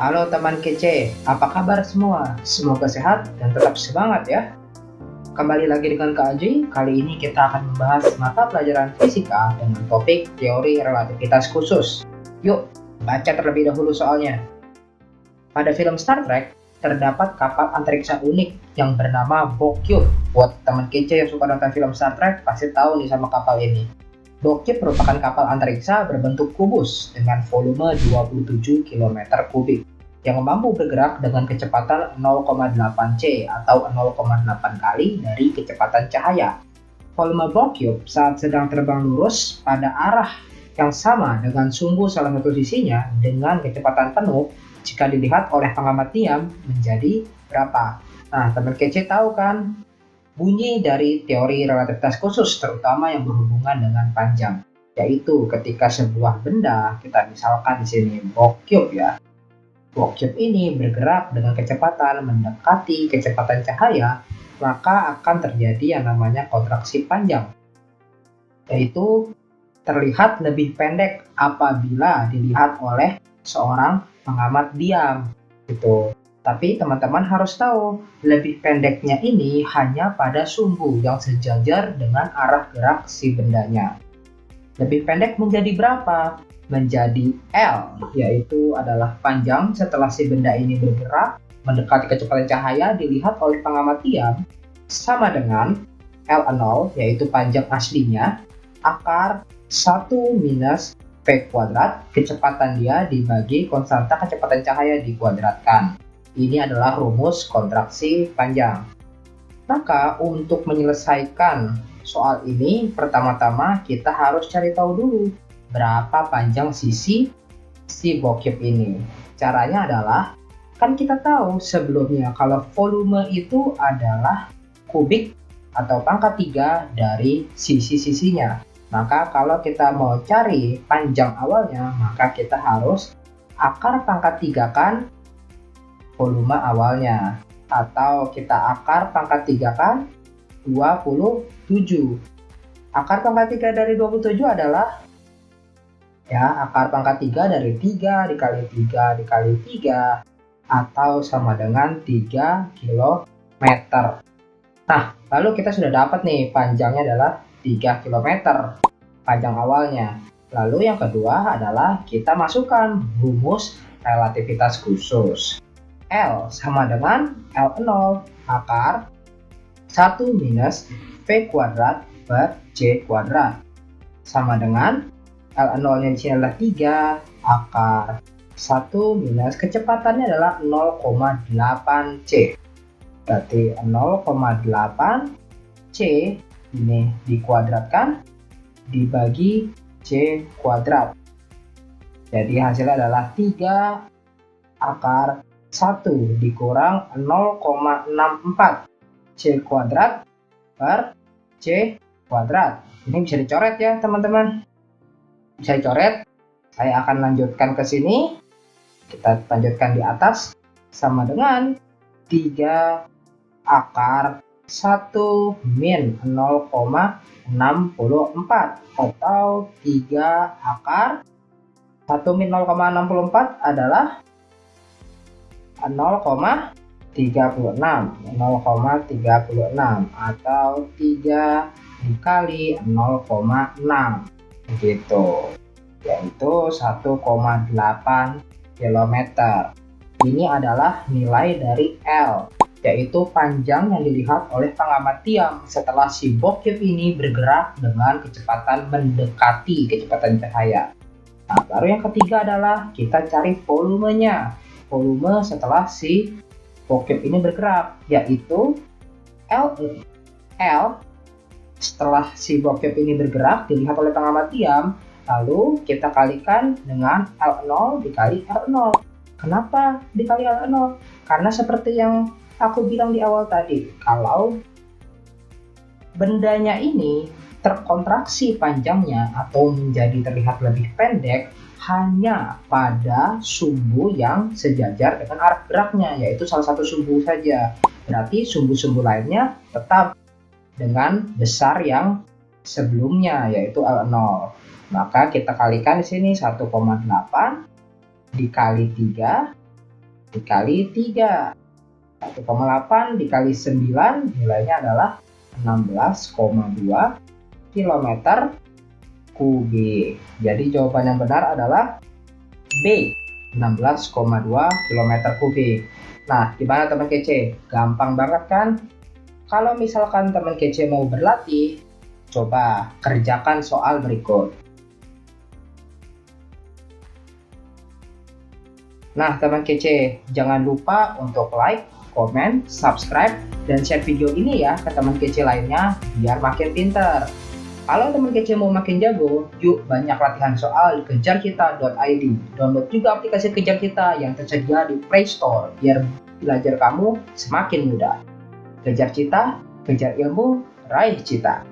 Halo teman kece, apa kabar semua? Semoga sehat dan tetap semangat ya. Kembali lagi dengan Kak Aji, kali ini kita akan membahas mata pelajaran fisika dengan topik teori relativitas khusus. Yuk, baca terlebih dahulu soalnya. Pada film Star Trek, terdapat kapal antariksa unik yang bernama Bokyo. Buat teman kece yang suka nonton film Star Trek, pasti tahu nih sama kapal ini. Bokyo merupakan kapal antariksa berbentuk kubus dengan volume 27 km kubik yang mampu bergerak dengan kecepatan 0,8 C atau 0,8 kali dari kecepatan cahaya. Volume Bokyo saat sedang terbang lurus pada arah yang sama dengan sumbu salah satu sisinya dengan kecepatan penuh jika dilihat oleh pengamat diam menjadi berapa? Nah, teman kece tahu kan bunyi dari teori relativitas khusus, terutama yang berhubungan dengan panjang, yaitu ketika sebuah benda, kita misalkan di sini bokyo ya, bokyo ini bergerak dengan kecepatan mendekati kecepatan cahaya, maka akan terjadi yang namanya kontraksi panjang, yaitu terlihat lebih pendek apabila dilihat oleh seorang pengamat diam gitu. Tapi teman-teman harus tahu, lebih pendeknya ini hanya pada sumbu yang sejajar dengan arah gerak si bendanya. Lebih pendek menjadi berapa? Menjadi L, yaitu adalah panjang setelah si benda ini bergerak mendekati kecepatan cahaya dilihat oleh pengamat diam, sama dengan L0, yaitu panjang aslinya, akar 1 minus V kuadrat, kecepatan dia dibagi konstanta kecepatan cahaya dikuadratkan. Ini adalah rumus kontraksi panjang. Maka untuk menyelesaikan soal ini, pertama-tama kita harus cari tahu dulu berapa panjang sisi si bokyo ini. Caranya adalah, kan kita tahu sebelumnya kalau volume itu adalah kubik atau pangkat 3 dari sisi-sisinya. Maka kalau kita mau cari panjang awalnya, maka kita harus akar pangkat 3 kan volume awalnya, atau kita akar pangkat 3 kan 27. Akar pangkat 3 dari 27 adalah ya akar pangkat 3 dari 3 dikali 3 dikali 3 atau sama dengan 3 km. Nah, lalu kita sudah dapat nih panjangnya adalah 3 km panjang awalnya. Lalu yang kedua adalah kita masukkan rumus relativitas khusus. L sama dengan L0 akar 1 minus V kuadrat per C kuadrat sama dengan L0 nya di sini adalah 3 akar 1 minus kecepatannya adalah 0,8 C. Berarti 0,8 C ini dikuadratkan dibagi C kuadrat. Jadi hasilnya adalah 3 akar 1 dikurang 0,64 C kuadrat per C kuadrat. Ini bisa dicoret ya teman-teman. Bisa dicoret. Saya akan lanjutkan ke sini. Kita lanjutkan di atas. Sama dengan 3 akar 1 min 0,64 atau 3 akar 1 min 0,64 adalah 0,36 atau 3 dikali 0,6 gitu, yaitu 1,8 km. Ini adalah nilai dari L, yaitu panjang yang dilihat oleh pengamat diam setelah si bokyo ini bergerak dengan kecepatan mendekati kecepatan cahaya. Nah, baru yang ketiga adalah kita cari volumenya. Volume setelah si bokyo ini bergerak, yaitu L setelah si bokyo ini bergerak dilihat oleh pengamat diam, lalu kita kalikan dengan L0 dikali R0. Kenapa dikali L0? Karena seperti yang aku bilang di awal tadi, kalau bendanya ini terkontraksi panjangnya atau menjadi terlihat lebih pendek hanya pada sumbu yang sejajar dengan arah geraknya, yaitu salah satu sumbu saja. Berarti sumbu-sumbu lainnya tetap dengan besar yang sebelumnya, yaitu L0. Maka kita kalikan di sini 1,8 dikali 3 dikali 3. 1,8 dikali 9 nilainya adalah 16,2 km kubik. Jadi jawaban yang benar adalah B, 16,2 km kubik. Nah, gimana teman kece? Gampang banget kan? Kalau misalkan teman kece mau berlatih, coba kerjakan soal berikut. Nah, teman kece, jangan lupa untuk like, komen, subscribe, dan share video ini ya ke teman kece lainnya biar makin pinter. Kalau teman kece mau makin jago, yuk banyak latihan soal di kejarcita.id. Download juga aplikasi Kejar Cita yang tersedia di Play Store biar belajar kamu semakin mudah. Kejar Cita, kejar ilmu, raih cita.